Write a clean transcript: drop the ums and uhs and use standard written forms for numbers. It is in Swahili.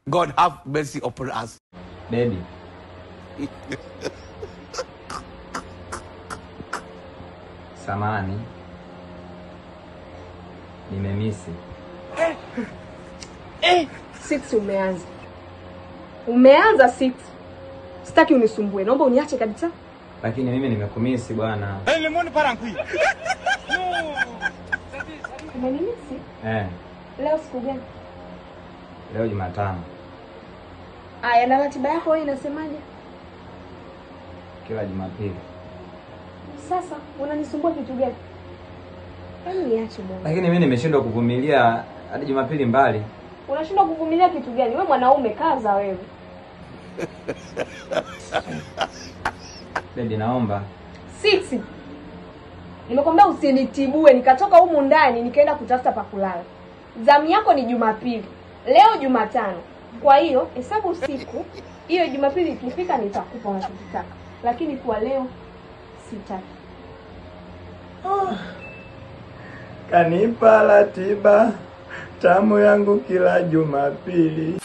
God have mercy upon us. Baby. Samani. Nimemisi. Six umeanza. Umeanza six. Sitaki unisumbue. Naomba uniache kabisa. Lakini mimi nimekumisi bwana. Lemoni parankui. Umenimisi? Leo siku gani? Leo Jumatano. Aya, na ratiba yako wewe inasemaje? Kila Jumapili. Sasa unanisumbua kitu gani? Hebu niache bwana. Lakini mimi nimeshindwa kuvumilia hadi Jumapili mbali. Unashindwa kuvumilia kitu gani? Wewe mwanaume kaza wewe. Baby naomba. Six. Nimekwambia usinitibue, nikatoka humu ndani nikaenda kutafuta pa kulala. Zamu yako ni Jumapili. Leo Jumatano. Kwa hiyo hesabu siku, hiyo Jumapili ikifika nitakupa unachotaka. Lakini kwa leo sitaki. Kanipa ratiba tamu yangu kila Jumapili.